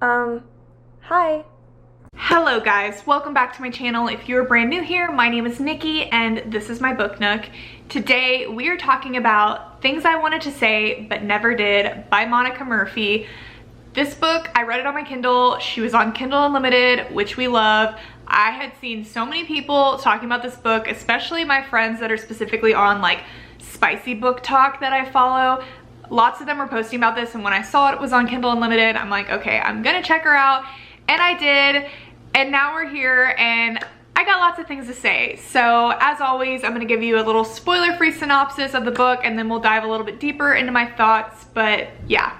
Hi. Hello guys, welcome back to my channel. If you're brand new here, my name is Nikki and this is my book nook. Today we are talking about Things I Wanted to Say But Never Did by Monica Murphy. This book, I read it on my Kindle. She was on Kindle Unlimited, which we love. I had seen so many people talking about this book, especially my friends that are specifically on like spicy book talk that I follow. Lots of them were posting about this, and when I saw it was on Kindle Unlimited, I'm like, okay, I'm gonna check her out. And I did, and now we're here, and I got lots of things to say. So as always, I'm gonna give you a little spoiler-free synopsis of the book, and then we'll dive a little bit deeper into my thoughts, but yeah,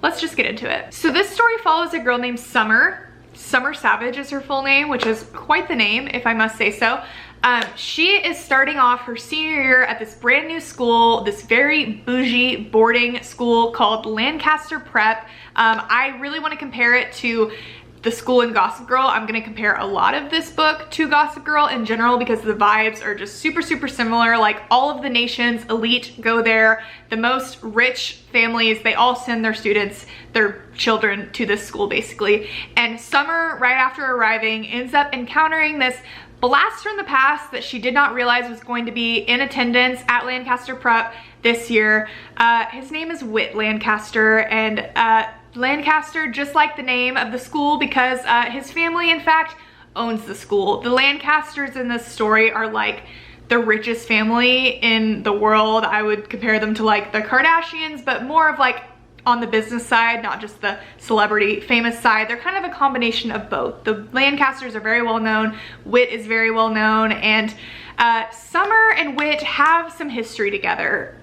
let's just get into it. So this story follows a girl named Summer. Summer Savage is her full name, which is quite the name, if I must say so. She is starting off her senior year at this brand new school, this very bougie boarding school called Lancaster Prep. I really want to compare it to the school in Gossip Girl. I'm going to compare a lot of this book to Gossip Girl in general because the vibes are just super similar. Like all of the nation's elite go there. The most rich families, they all send their students, their children to this school basically. And Summer, right after arriving, ends up encountering this blast from the past that she did not realize was going to be in attendance at Lancaster Prep this year. His name is Whit Lancaster, and Lancaster, just like the name of the school, because his family in fact owns the school. The Lancasters in this story are like the richest family in the world. I would compare them to like the Kardashians, but more of like on the business side, not just the celebrity famous side. They're kind of a combination of both. The Lancasters are very well known, Whit is very well known, and Summer and Whit have some history together.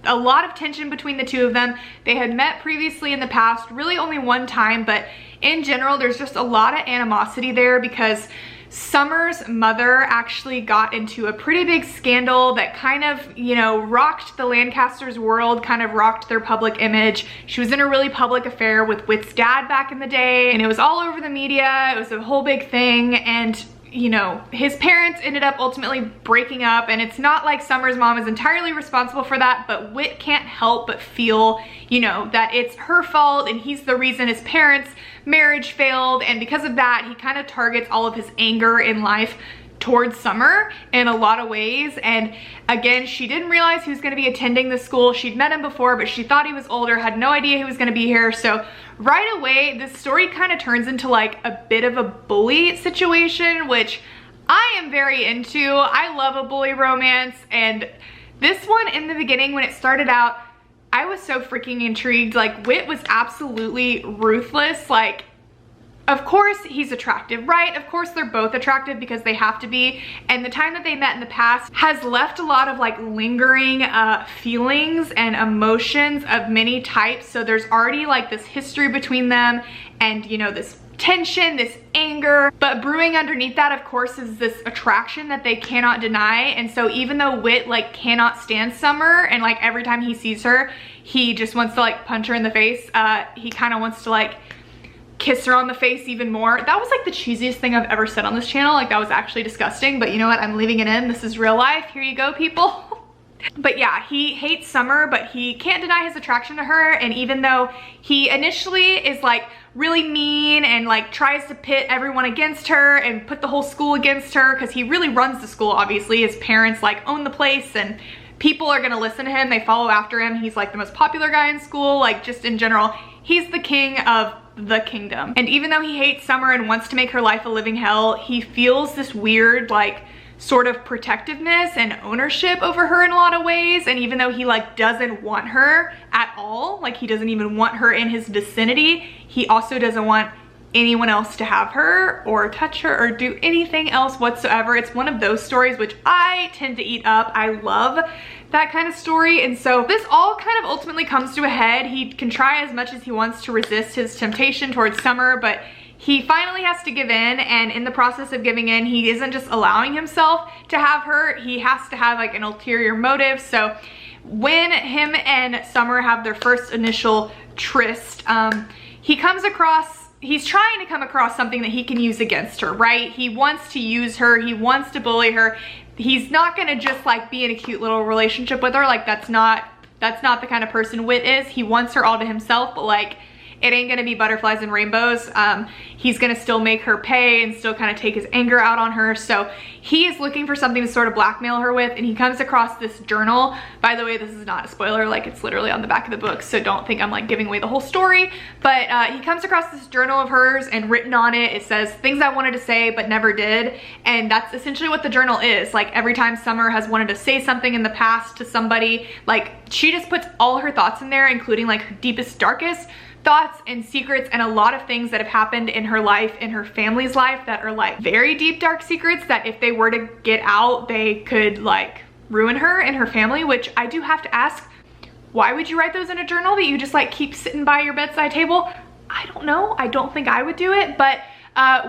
A lot of tension between the two of them. They had met previously in the past, really only one time, but in general there's just a lot of animosity there because Summer's mother actually got into a pretty big scandal that kind of, you know, rocked the Lancasters' world, kind of rocked their public image. She was in a really public affair with Whit's dad back in the day, and it was all over the media. It was a whole big thing, and you know, his parents ended up ultimately breaking up, and it's not like Summer's mom is entirely responsible for that, but Whit can't help but feel, you know, that it's her fault and he's the reason his parents' marriage failed, and because of that, he kind of targets all of his anger in life towards Summer in a lot of ways. And again, she didn't realize he was going to be attending the school. She'd met him before, but she thought he was older, had no idea he was going to be here. So right away, this story kind of turns into like a bit of a bully situation, which I am very into. I love a bully romance, and this one in the beginning when it started out, I was so freaking intrigued. Like Whit was absolutely ruthless. Like, of course he's attractive, right? Of course they're both attractive because they have to be. And the time that they met in the past has left a lot of like lingering feelings and emotions of many types. So there's already like this history between them, and you know, this tension, this anger, but brewing underneath that, of course, is this attraction that they cannot deny. And so even though Whit like cannot stand Summer, and like every time he sees her, he just wants to like punch her in the face, he kind of wants to like kiss her on the face even more. That was like the cheesiest thing I've ever said on this channel. Like that was actually disgusting, but you know what? I'm leaving it in. This is real life. Here you go, people. But yeah, he hates Summer, but he can't deny his attraction to her. And even though he initially is like really mean and like tries to pit everyone against her and put the whole school against her, because he really runs the school, obviously. His parents like own the place, and people are gonna listen to him. They follow after him. He's like the most popular guy in school. Like just in general, he's the king of the kingdom. And even though he hates Summer and wants to make her life a living hell, he feels this weird like sort of protectiveness and ownership over her in a lot of ways. And even though he like doesn't want her at all, like he doesn't even want her in his vicinity, he also doesn't want anyone else to have her or touch her or do anything else whatsoever. It's one of those stories which I tend to eat up. I love that kind of story. And so this all kind of ultimately comes to a head. He can try as much as he wants to resist his temptation towards Summer, but he finally has to give in, and in the process of giving in, he isn't just allowing himself to have her, he has to have like an ulterior motive. So when him and Summer have their first initial tryst, he's trying to come across something that he can use against her, right? He wants to use her, he wants to bully her. He's not gonna just like be in a cute little relationship with her. Like that's not the kind of person Whit is. He wants her all to himself, but like it ain't gonna be butterflies and rainbows. He's gonna still make her pay and still kind of take his anger out on her. So he is looking for something to sort of blackmail her with, and he comes across this journal. By the way, this is not a spoiler, like it's literally on the back of the book, so don't think I'm like giving away the whole story. But he comes across this journal of hers, and written on it, it says things I wanted to say but never did. And that's essentially what the journal is. Like every time Summer has wanted to say something in the past to somebody, like she just puts all her thoughts in there, including like her deepest, darkest thoughts and secrets, and a lot of things that have happened in her life, in her family's life, that are like very deep, dark secrets that if they were to get out, they could like ruin her and her family. Which I do have to ask, why would you write those in a journal that you just like keep sitting by your bedside table? I don't know. I don't think I would do it, but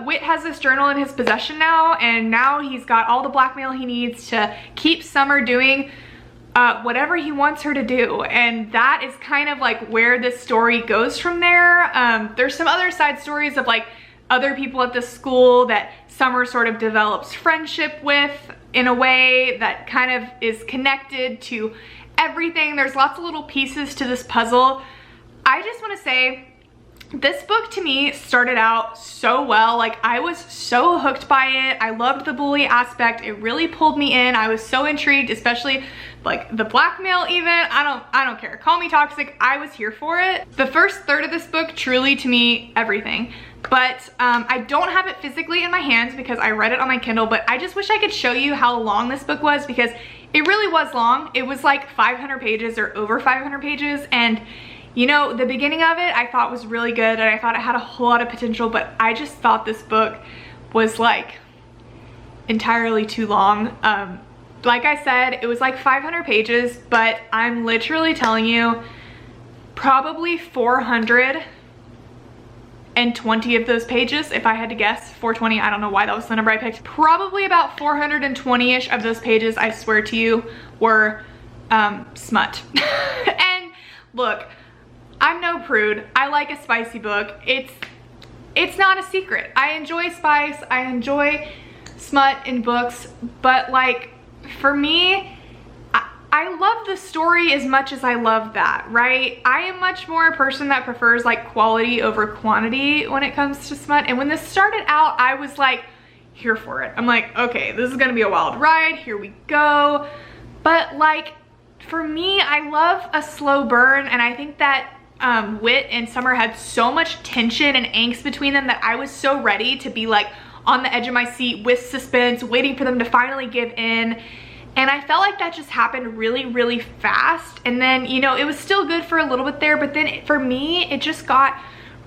Whit has this journal in his possession now, and now he's got all the blackmail he needs to keep Summer doing whatever he wants her to do. And that is kind of like where this story goes from there. There's some other side stories of like other people at the school that Summer sort of develops friendship with in a way that kind of is connected to everything. There's lots of little pieces to this puzzle. I just want to say, this book to me started out so well. Like I was so hooked by it. I loved the bully aspect. It really pulled me in. I was so intrigued, especially like the blackmail even. I don't care. Call me toxic. I was here for it. The first third of this book, truly to me, everything. But I don't have it physically in my hands because I read it on my Kindle, but I just wish I could show you how long this book was, because it really was long. It was like 500 pages or over 500 pages. And you know, the beginning of it I thought was really good, and I thought it had a whole lot of potential, but I just thought this book was like entirely too long. Like I said, it was like 500 pages, but I'm literally telling you, probably 420 of those pages, if I had to guess, 420, I don't know why that was the number I picked. Probably about 420-ish of those pages, I swear to you, were smut. And look, I'm no prude. I like a spicy book. It's not a secret. I enjoy spice. I enjoy smut in books, but like for me, I love the story as much as I love that, right? I am much more a person that prefers like quality over quantity when it comes to smut. And when this started out, I was like here for it. I'm like, okay, this is gonna be a wild ride. Here we go. But like for me, I love a slow burn, and I think that Whit and Summer had so much tension and angst between them that I was so ready to be like on the edge of my seat with suspense, waiting for them to finally give in. And I felt like that just happened really, really fast. And then, you know, it was still good for a little bit there, but then for me, it just got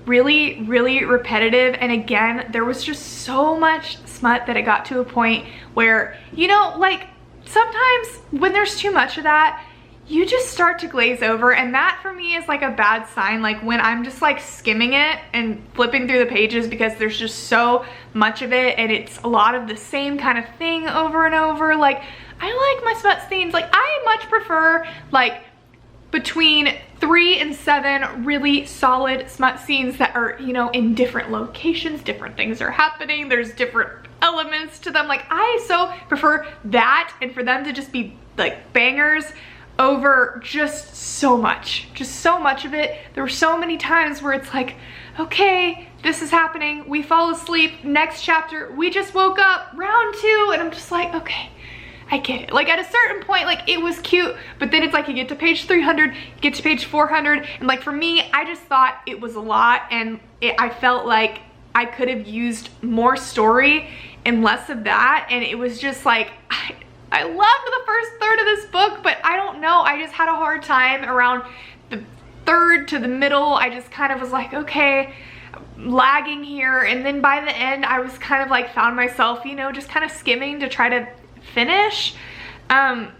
really, really repetitive. And again, there was just so much smut that it got to a point where, you know, like sometimes when there's too much of that, you just start to glaze over, and that for me is like a bad sign. Like when I'm just like skimming it and flipping through the pages because there's just so much of it and it's a lot of the same kind of thing over and over. Like I like my smut scenes. Like I much prefer like between 3 and 7 really solid smut scenes that are, you know, in different locations, different things are happening, there's different elements to them. Like I so prefer that, and for them to just be like bangers over just so much of it. There were so many times where it's like, okay, this is happening, we fall asleep, next chapter, we just woke up, round 2, and I'm just like, okay, I get it. Like at a certain point, like it was cute, but then it's like you get to page 300, you get to page 400, and like for me, I just thought it was a lot, and I felt like I could have used more story and less of that, and it was just like, I loved the first third of this book, but I don't know, I just had a hard time around the third to the middle. I just kind of was like, okay, lagging here, and then by the end, I was kind of like found myself, you know, just kind of skimming to try to finish. I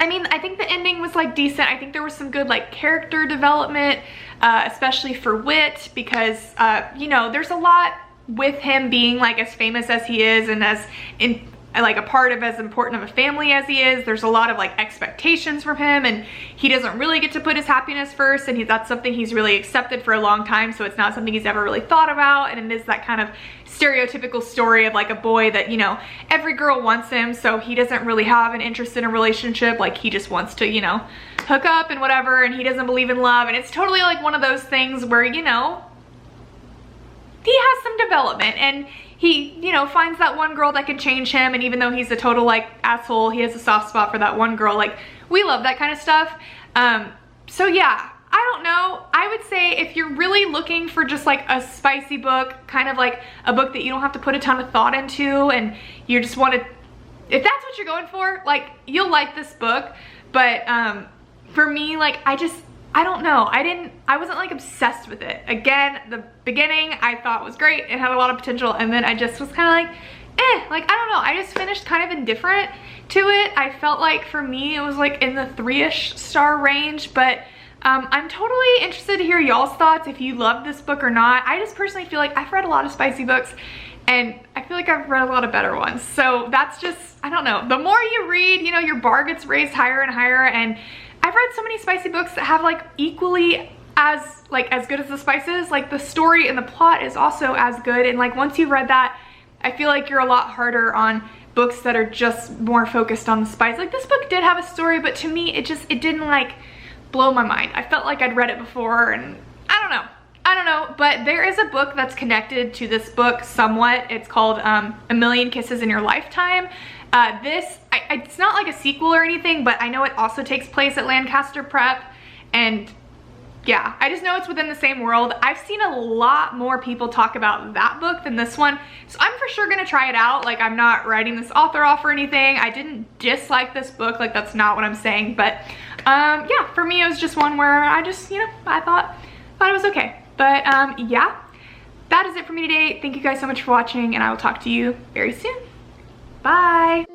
mean, I think the ending was like decent. I think there was some good like character development, especially for Whit, because you know, there's a lot with him being like as famous as he is and as like a part of as important of a family as he is. There's a lot of like expectations from him, and he doesn't really get to put his happiness first, and that's something he's really accepted for a long time, so it's not something he's ever really thought about. And it is that kind of stereotypical story of like a boy that, you know, every girl wants him, so he doesn't really have an interest in a relationship. Like he just wants to, you know, hook up and whatever, and he doesn't believe in love. And it's totally like one of those things where, you know, he has some development, and he, you know, finds that one girl that can change him. And even though he's a total like asshole, he has a soft spot for that one girl. Like, we love that kind of stuff. So yeah, I don't know. I would say if you're really looking for just like a spicy book, kind of like a book that you don't have to put a ton of thought into, and you just want to, if that's what you're going for, like, you'll like this book. But for me, like, I don't know. I wasn't like obsessed with it. Again, the beginning I thought was great. It had a lot of potential, and then I just was kind of like, like, I don't know. I just finished kind of indifferent to it. I felt like for me, it was like in the 3-ish star range, but I'm totally interested to hear y'all's thoughts if you love this book or not. I just personally feel like I've read a lot of spicy books, and I feel like I've read a lot of better ones. So that's just, I don't know. The more you read, you know, your bar gets raised higher and higher, and I've read so many spicy books that have like equally as good as the spices. Like the story and the plot is also as good, and like once you've read that, I feel like you're a lot harder on books that are just more focused on the spice. Like this book did have a story, but to me it didn't like blow my mind. I felt like I'd read it before, and I don't know, but there is a book that's connected to this book somewhat. It's called A Million Kisses in Your Lifetime. It's not like a sequel or anything, but I know it also takes place at Lancaster Prep, and yeah, I just know it's within the same world. I've seen a lot more people talk about that book than this one, so I'm for sure gonna try it out. Like, I'm not writing this author off or anything. I didn't dislike this book, like that's not what I'm saying, but yeah, for me it was just one where I just, you know, I thought it was okay. But yeah, that is it for me today. Thank you guys so much for watching, and I will talk to you very soon. Bye.